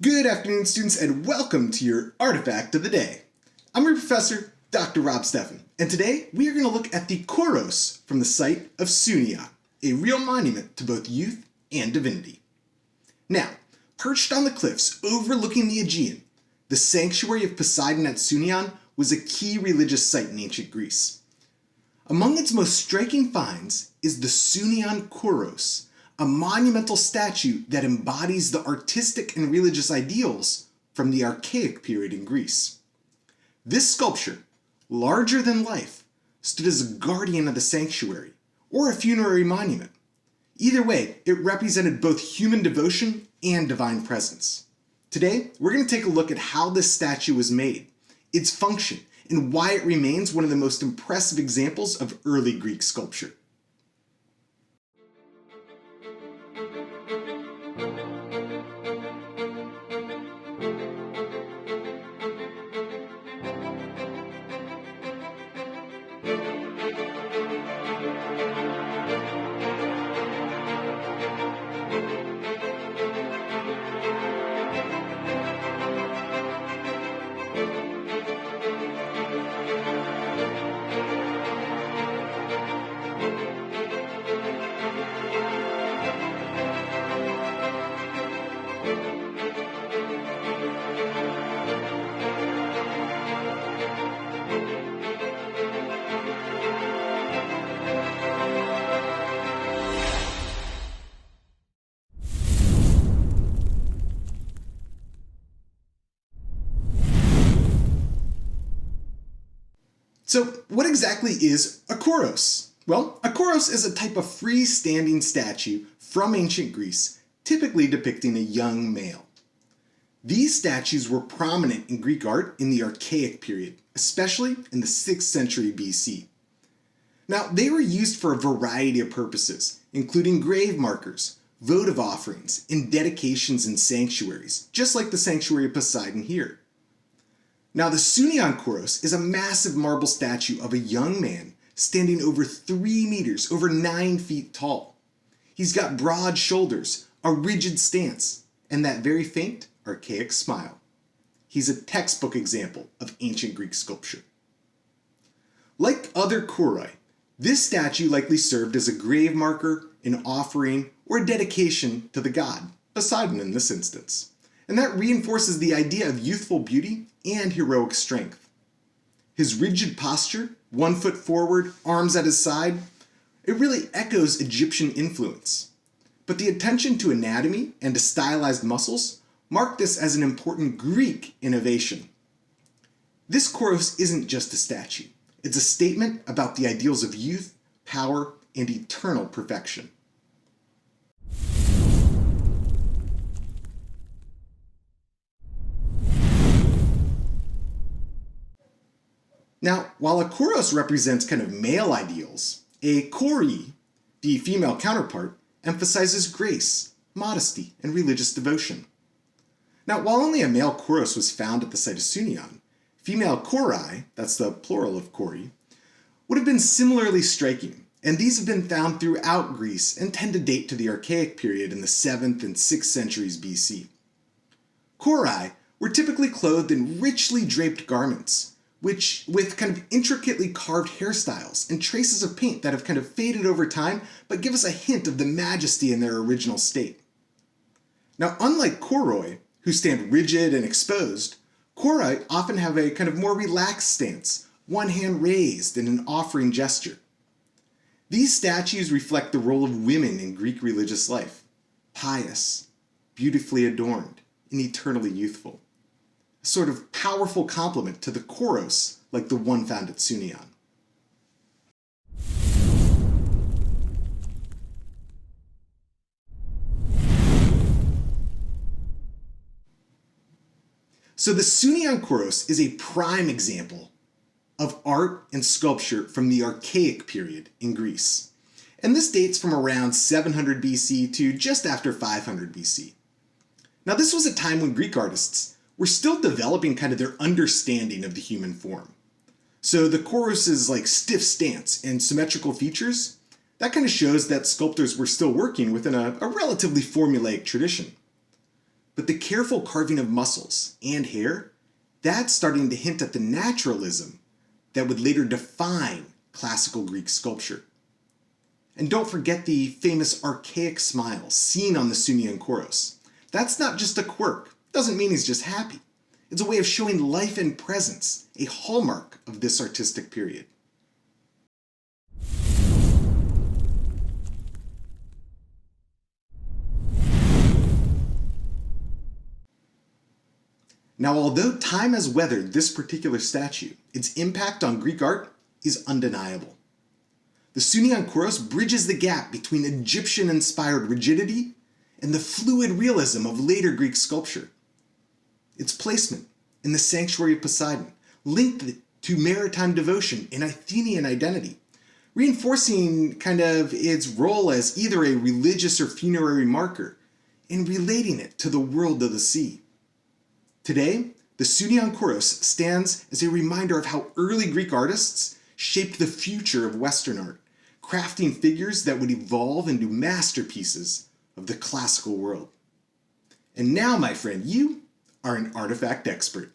Good afternoon, students, and welcome to your Artifact of the Day. I'm your professor, Dr. Rob Steffen, and today we are going to look at the Kouros from the site of Sounion, a real monument to both youth and divinity. Now, perched on the cliffs overlooking the Aegean, the sanctuary of Poseidon at Sounion was a key religious site in ancient Greece. Among its most striking finds is the Sounion Kouros, a monumental statue that embodies the artistic and religious ideals from the Archaic period in Greece. This sculpture, larger than life, stood as a guardian of the sanctuary, or a funerary monument. Either way, it represented both human devotion and divine presence. Today, we're going to take a look at how this statue was made, its function, and why it remains one of the most impressive examples of early Greek sculpture. So, what exactly is a kouros? Well, a kouros is a type of freestanding statue from ancient Greece, typically depicting a young male. These statues were prominent in Greek art in the Archaic period, especially in the 6th century BC. Now, they were used for a variety of purposes, including grave markers, votive offerings, and dedications in sanctuaries, just like the sanctuary of Poseidon here. Now, the Sounion Kouros is a massive marble statue of a young man standing over 3 meters, over 9 feet tall. He's got broad shoulders, a rigid stance, and that very faint, archaic smile. He's a textbook example of ancient Greek sculpture. Like other kouroi, this statue likely served as a grave marker, an offering, or a dedication to the god, Poseidon in this instance. And that reinforces the idea of youthful beauty and heroic strength. His rigid posture, 1 foot forward, arms at his side, it really echoes Egyptian influence. But the attention to anatomy and to stylized muscles mark this as an important Greek innovation. This kouros isn't just a statue. It's a statement about the ideals of youth, power, and eternal perfection. Now, while a kouros represents kind of male ideals, a kouri, the female counterpart, emphasizes grace, modesty, and religious devotion. Now, while only a male kouros was found at the site of Sounion, female kourai, that's the plural of kouri, would have been similarly striking, and these have been found throughout Greece and tend to date to the Archaic period in the 7th and 6th centuries BC. Kourai were typically clothed in richly draped garments, which with kind of intricately carved hairstyles and traces of paint that have kind of faded over time, but give us a hint of the majesty in their original state. Now, unlike kouroi, who stand rigid and exposed, kouroi often have a kind of more relaxed stance, one hand raised in an offering gesture. These statues reflect the role of women in Greek religious life, pious, beautifully adorned, and eternally youthful. A sort of powerful complement to the kouros like the one found at Sounion. So the Sounion Kouros is a prime example of art and sculpture from the Archaic period in Greece. And this dates from around 700 BC to just after 500 BC. Now, this was a time when Greek artists were still developing kind of their understanding of the human form. So the Kouros's like stiff stance and symmetrical features, that kind of shows that sculptors were still working within a relatively formulaic tradition. But the careful carving of muscles and hair, that's starting to hint at the naturalism that would later define classical Greek sculpture. And don't forget the famous archaic smile seen on the Sounion Kouros. That's not just a quirk, doesn't mean he's just happy. It's a way of showing life and presence, a hallmark of this artistic period. Now, although time has weathered this particular statue, its impact on Greek art is undeniable. The Sounion Kouros bridges the gap between Egyptian-inspired rigidity and the fluid realism of later Greek sculpture. Its placement in the sanctuary of Poseidon linked to maritime devotion and Athenian identity, reinforcing kind of its role as either a religious or funerary marker and relating it to the world of the sea. Today, the Sounion Kouros stands as a reminder of how early Greek artists shaped the future of Western art, crafting figures that would evolve into masterpieces of the classical world. And now, my friend, you are an artifact expert.